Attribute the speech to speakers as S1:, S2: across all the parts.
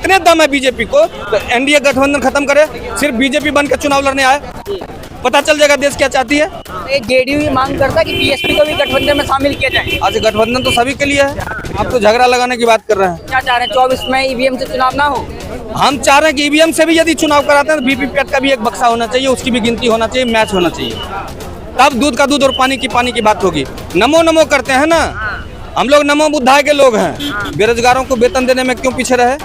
S1: इतने दम है बीजेपी को तो एनडीए गठबंधन खत्म करे, सिर्फ बीजेपी बन के चुनाव लड़ने आए, पता चल जाएगा देश क्या चाहती है।
S2: जेडीयू ये मांग करता है कि बीएसपी को भी गठबंधन में शामिल किया जाए।
S1: आज गठबंधन तो सभी के लिए है, आप तो झगड़ा लगाने की बात कर रहे हैं।
S2: क्या चाह रहे हैं 24 में ईवीएम से चुनाव ना हो?
S1: हम चाह रहे हैं कि ईवीएम से भी यदि चुनाव कराते हैं तो वीवीपैट का भी एक बक्सा होना चाहिए, उसकी भी गिनती होना चाहिए, मैच होना चाहिए, तब दूध का दूध और पानी की बात होगी। नमो नमो करते हैं ना, हम लोग नमो बुद्धाय के लोग हैं। बेरोजगारों को वेतन देने में क्यों पीछे रहे?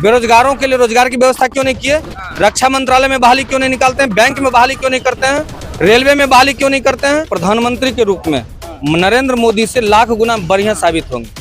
S1: बेरोजगारों के लिए रोजगार की व्यवस्था क्यों नहीं किए? रक्षा मंत्रालय में बहाली क्यों नहीं निकालते हैं? बैंक में बहाली क्यों नहीं करते हैं? रेलवे में बहाली क्यों नहीं करते हैं? प्रधानमंत्री के रूप में नरेंद्र मोदी से लाख गुना बढ़िया साबित होंगे।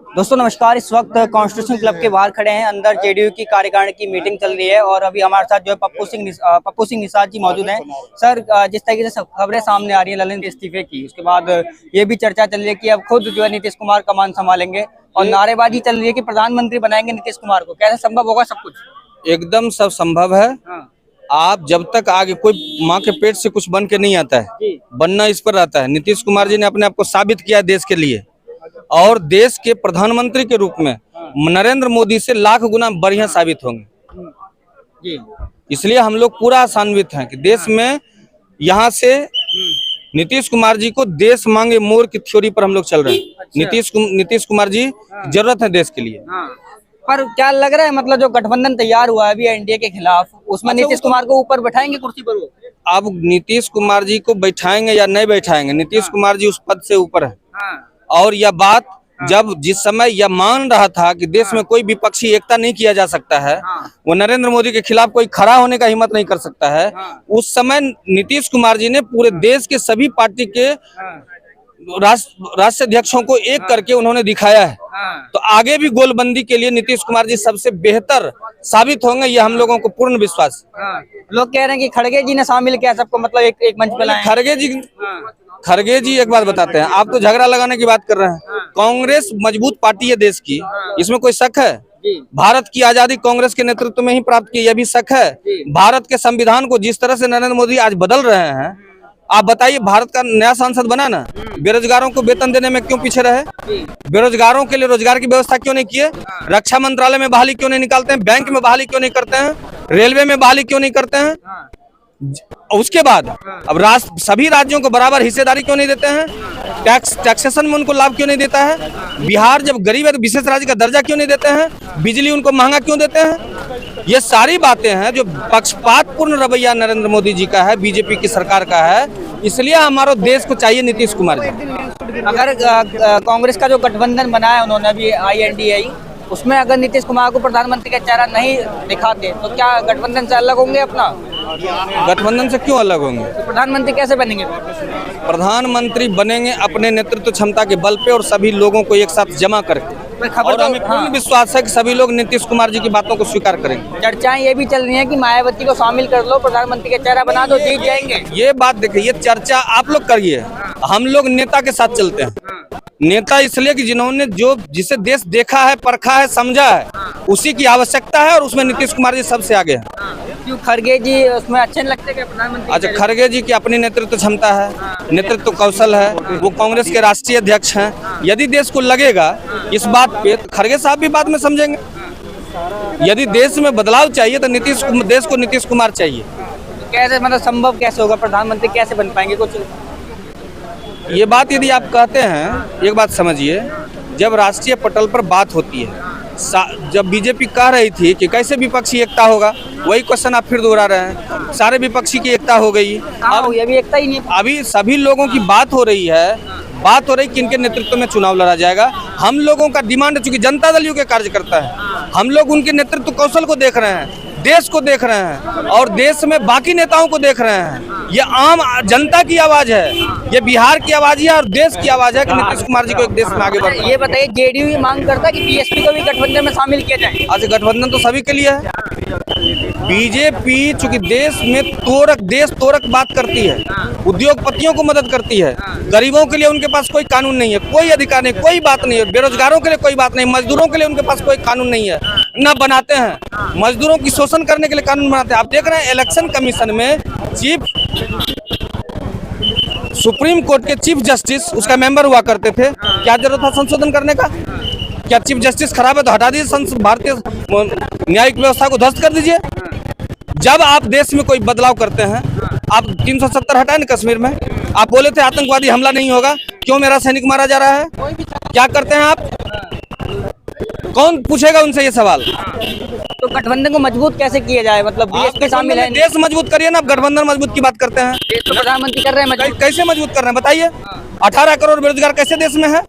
S2: दोस्तों नमस्कार, इस वक्त कॉन्स्टिट्यूशन क्लब के बाहर खड़े हैं। अंदर जेडीयू की कार्यकारिणी की मीटिंग चल रही है और अभी हमारे साथ जो है पप्पू सिंह निषाद जी मौजूद हैं। सर, जिस तरीके से खबरें सामने आ रही है ललित इस्तीफे की, उसके बाद ये भी चर्चा चल रही है कि अब खुद जो है नीतीश कुमार कमान संभालेंगे और नारेबाजी चल रही है कि प्रधानमंत्री बनाएंगे नीतीश कुमार को। कैसे संभव होगा सब कुछ?
S1: एकदम सब संभव है। आप जब तक आगे कोई माँ के पेट से कुछ बन के नहीं आता है, बनना इस पर रहता है। नीतीश कुमार जी ने अपने आप को साबित किया देश के लिए, और देश के प्रधानमंत्री के रूप में नरेंद्र मोदी से लाख गुना बढ़िया साबित होंगे। इसलिए हम लोग पूरा आशान्वित हैं कि देश में यहाँ से नीतीश कुमार जी को देश मांगे मोर की थ्योरी पर हम लोग चल रहे हैं। नीतीश कुमार जी जरूरत है देश के लिए।
S2: पर क्या लग रहा है, मतलब जो गठबंधन तैयार हुआ है अभी एनडीए के खिलाफ, उसमें नीतीश कुमार को ऊपर बैठाएंगे कुर्सी पर? वो
S1: अब नीतीश कुमार जी को बैठाएंगे या नहीं बैठाएंगे, नीतीश कुमार जी उस पद से ऊपर है। और यह बात जब जिस समय यह मान रहा था कि देश में कोई विपक्षी एकता नहीं किया जा सकता है, वो नरेंद्र मोदी के खिलाफ कोई खड़ा होने का हिम्मत नहीं कर सकता है, उस समय नीतीश कुमार जी ने पूरे देश के सभी पार्टी के राष्ट्रीय अध्यक्षों को एक करके उन्होंने दिखाया है। तो आगे भी गोलबंदी के लिए नीतीश कुमार जी सबसे बेहतर साबित होंगे, ये हम लोगों को पूर्ण विश्वास है।
S2: लोग कह रहे हैं कि खड़गे जी ने शामिल किया सबको, मतलब एक मंच पे लाए।
S1: खड़गे जी एक बात बताते हैं, आप तो झगड़ा लगाने की बात कर रहे हैं। कांग्रेस मजबूत पार्टी है देश की, इसमें कोई शक है? भारत की आजादी कांग्रेस के नेतृत्व में ही प्राप्त की, यह भी शक है? भारत के संविधान को जिस तरह से नरेंद्र मोदी आज बदल रहे हैं, आप बताइए, भारत का नया सांसद बना ना, बेरोजगारों को वेतन देने में क्यों पीछे रहे? बेरोजगारों के लिए रोजगार की व्यवस्था क्यों नहीं किए? रक्षा मंत्रालय में बहाली क्यों नहीं निकालते हैं? बैंक में बहाली क्यों नहीं करते हैं? रेलवे में बहाली क्यों नहीं करते हैं? उसके बाद अब सभी राज्यों को बराबर हिस्सेदारी क्यों नहीं देते हैं? टैक्सेशन में उनको लाभ क्यों नहीं देता है? बिहार जब गरीब है तो विशेष राज्य का दर्जा क्यों नहीं देते हैं? बिजली उनको महंगा क्यों देते हैं? ये सारी बातें हैं जो पक्षपातपूर्ण रवैया नरेंद्र मोदी जी का है, बीजेपी की सरकार का है। इसलिए हमारे देश को चाहिए नीतीश कुमार जी।
S2: अगर कांग्रेस का जो गठबंधन बनाया उन्होंने अभी INDA, उसमें अगर नीतीश कुमार को प्रधानमंत्री का चेहरा नहीं दिखाते तो क्या गठबंधन से अलग होंगे? अपना
S1: गठबंधन से क्यों अलग होंगे?
S2: तो प्रधानमंत्री कैसे बनेंगे?
S1: प्रधानमंत्री बनेंगे अपने नेतृत्व क्षमता के बल पे और सभी लोगों को एक साथ जमा करके। और हमें पूर्ण विश्वास है कि सभी लोग नीतीश कुमार जी की बातों को स्वीकार करेंगे।
S2: चर्चाएं ये भी चल रही हैं कि मायावती को शामिल कर लो, प्रधानमंत्री का चेहरा बना दो, जीत जाएंगे।
S1: ये बात देखिए, ये चर्चा आप लोग करिए, हम लोग नेता के साथ चलते हैं। नेता इसलिए कि जिन्होंने जिसे देश देखा है, परखा है, समझा है, उसी की आवश्यकता है, और उसमें नीतीश कुमार जी सबसे आगे हैं।
S2: क्यों खड़गे जी उसमें अच्छे लगते हैं प्रधानमंत्री?
S1: अच्छा, खड़गे जी की अपनी नेतृत्व क्षमता है, नेतृत्व कौशल है, वो कांग्रेस के राष्ट्रीय अध्यक्ष हैं। यदि देश को लगेगा इस बात पे, तो खड़गे साहब भी बात में समझेंगे। यदि देश में बदलाव चाहिए तो देश को नीतीश कुमार चाहिए।
S2: कैसे, मतलब संभव कैसे होगा? प्रधानमंत्री कैसे बन पाएंगे? कुछ
S1: ये बात यदि आप कहते हैं, एक बात समझिए, जब राष्ट्रीय पटल पर बात होती है, जब बीजेपी कह रही थी कि कैसे विपक्षी एकता होगा, वही क्वेश्चन आप फिर दोहरा रहे हैं। सारे विपक्षी की एकता हो गई,
S2: अब ये भी एकता ही नहीं।
S1: अभी सभी लोगों की बात हो रही है, किनके नेतृत्व में चुनाव लड़ा जाएगा। हम लोगों का डिमांड, चूंकि जनता दल के कार्य करता है, हम लोग उनके नेतृत्व कौशल को देख रहे हैं, देश को देख रहे हैं, और देश में बाकी नेताओं को देख रहे हैं। ये आम जनता की आवाज है, ये बिहार की आवाज है और देश की आवाज है कि नीतीश कुमार जी को एक देश में आगे बढ़ना।
S2: ये बताइए, जेडीयू ये मांग करता है कि बीएसपी को भी गठबंधन में शामिल किया जाए।
S1: आज गठबंधन तो सभी के लिए है। बीजेपी चूंकि देश में देश तोरक बात करती है, उद्योगपतियों को मदद करती है, गरीबों के लिए उनके पास कोई कानून नहीं है, कोई अधिकार नहीं, कोई बात नहीं है, बेरोजगारों के लिए कोई बात नहीं, मजदूरों के लिए उनके पास कोई कानून नहीं है, न बनाते हैं। मजदूरों की शोषण करने के लिए कानून बनाते हैं। आप देख रहे हैं इलेक्शन कमीशन में सुप्रीम कोर्ट के चीफ जस्टिस उसका मेंबर हुआ करते थे। क्या जरूरत था संशोधन करने का? क्या चीफ जस्टिस खराब है तो हटा दीजिए, भारतीय न्यायिक व्यवस्था को ध्वस्त कर दीजिए। जब आप देश में कोई बदलाव करते हैं, आप 370 हटाए ना कश्मीर में, आप बोले थे आतंकवादी हमला नहीं होगा, क्यों मेरा सैनिक मारा जा रहा है? क्या करते हैं आप? कौन पूछेगा उनसे ये सवाल?
S2: तो गठबंधन को मजबूत कैसे किया जाए, मतलब बीएसपी शामिल है?
S1: देश मजबूत करिए ना, आप गठबंधन मजबूत की बात करते हैं।
S2: देश तो प्रधानमंत्री कर रहे हैं मजबूत।
S1: कैसे मजबूत कर रहे हैं बताइए? 18 करोड़ बेरोजगार कैसे देश में है?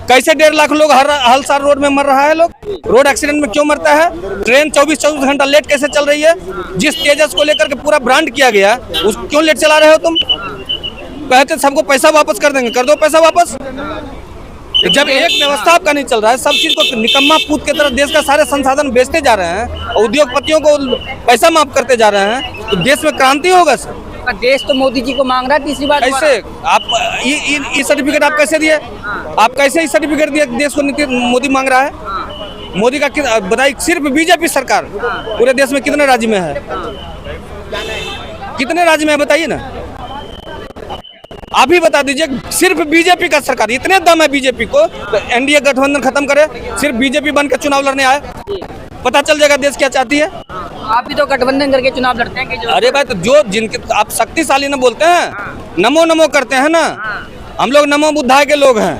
S1: कैसे 1.5 लाख लोग हर साल रोड में मर रहा है? लोग रोड एक्सीडेंट में क्यों मरता है? ट्रेन 24 घंटा लेट कैसे चल रही है? जिस तेजस को लेकर के पूरा ब्रांड किया गया, उस क्यों लेट चला रहे हो तुम? कहते सबको पैसा वापस कर देंगे, कर दो पैसा वापस। जब एक व्यवस्था आपका नहीं चल रहा है, सब चीज को निकम्मा पूत की तरह देश का सारे संसाधन बेचते जा रहे हैं, उद्योगपतियों को पैसा माफ करते जा रहे हैं, तो देश में क्रांति होगा सर।
S2: देश तो मोदी जी को मांग रहा है तीसरी बार।
S1: कैसे आप ये सर्टिफिकेट आप कैसे दिए? आप कैसे इस सर्टिफिकेट दिए देश को? मोदी मांग रहा है। मोदी का बताइए, सिर्फ बीजेपी सरकार पूरे देश में कितने राज्य में है? कितने राज्य में है बताइए ना, आप ही बता दीजिए। सिर्फ बीजेपी का सरकार, इतने दम है बीजेपी को, तो एनडीए गठबंधन खत्म करे, सिर्फ बीजेपी बन के चुनाव लड़ने आए, पता चल जाएगा देश क्या चाहती है।
S2: आप भी तो गठबंधन करके चुनाव लड़ते हैं कि
S1: अरे भाई, तो जो जिनके आप शक्तिशाली ना बोलते हैं, नमो नमो करते हैं ना, हम लोग नमो बुद्धाय के लोग हैं।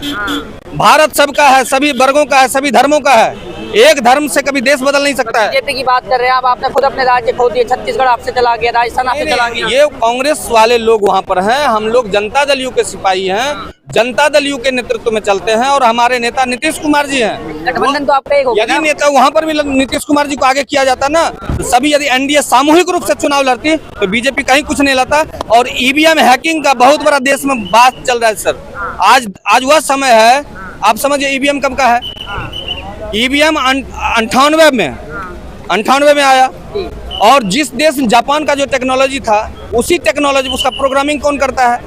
S1: भारत सबका है, सभी वर्गों का है, सभी धर्मों का है। एक धर्म से कभी देश बदल नहीं सकता है।
S2: बीजेपी की बात कर रहे हैं आप, आपने खुद अपने राज्य खो दिए, छत्तीसगढ़ आपसे चला गया, राजस्थान आपसे चला गया।
S1: ये कांग्रेस वाले लोग वहाँ पर हैं, हम लोग जनता दल यू के सिपाही हैं, जनता दल यू के नेतृत्व में चलते हैं, और हमारे नेता नीतीश कुमार जी हैं।
S2: गठबंधन तो आपका एक हो गया।
S1: यदि नेता वहाँ पर भी नीतीश कुमार जी को आगे किया जाता ना, तो सभी यदि एनडीए सामूहिक रूप से चुनाव लड़ती, तो बीजेपी कहीं कुछ नहीं लाता। और ईवीएम हैकिंग का बहुत बड़ा देश में बात चल रहा है सर। आज वह समय है, आप समझिए ईवीएम कब का है। ईवीएम 98 में आया, और जिस देश जापान का जो टेक्नोलॉजी था, उसी टेक्नोलॉजी उसका प्रोग्रामिंग कौन करता है?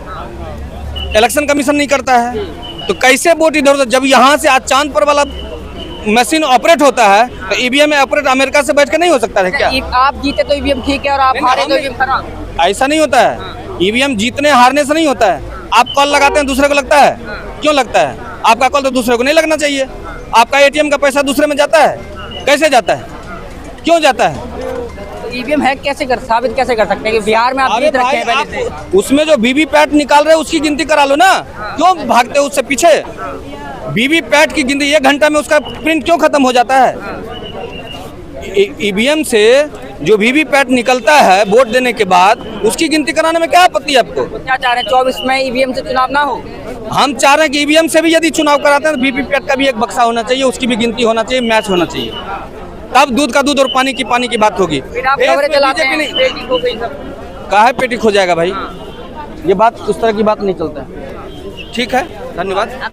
S1: इलेक्शन कमीशन नहीं करता है। तो कैसे वोट इधर उधर? जब यहाँ से आज चांद पर वाला मशीन ऑपरेट होता है, तो ईवीएम में ऑपरेट अमेरिका से बैठ के नहीं हो सकता है क्या?
S2: आप जीते तो ईवीएम ठीक है और आप हारे तो ईवीएम खराब।
S1: ऐसा नहीं होता है। ईवीएम जीतने हारने से नहीं होता है। आप कॉल लगाते हैं, दूसरे को लगता है, क्यों लगता है? आपका कॉल तो दूसरे को नहीं लगना चाहिए। आपका एटीएम का पैसा दूसरे में जाता है, कैसे जाता है, क्यों जाता है?
S2: ईवीएम हैक साबित कैसे कर सकते हैं कि बिहार में आप जीत रखे हैं पहले से?
S1: उसमें जो वीवीपैट निकाल रहे हैं उसकी गिनती करा लो ना, क्यों भागते हो उससे पीछे? वीवीपैट की गिनती 1 घंटा में उसका प्रिंट क्यों खत्म हो जाता है? ईवीएम से जो वीवीपैट निकलता है वोट देने के बाद, उसकी गिनती कराने में क्या आपत्ति है आपको?
S2: क्या चाह रहे हैं 24 में ईवीएम से चुनाव ना हो?
S1: हम चाह रहे हैं कि ईवीएम से भी यदि चुनाव कराते हैं तो वीवीपैट का भी एक बक्सा होना चाहिए, उसकी भी गिनती होना चाहिए, मैच होना चाहिए, तब दूध का दूध और पानी की पानी की बात होगी। काहे पेटी खो जाएगा भाई? ये बात उस तरह की बात नहीं चलता है। ठीक है, धन्यवाद।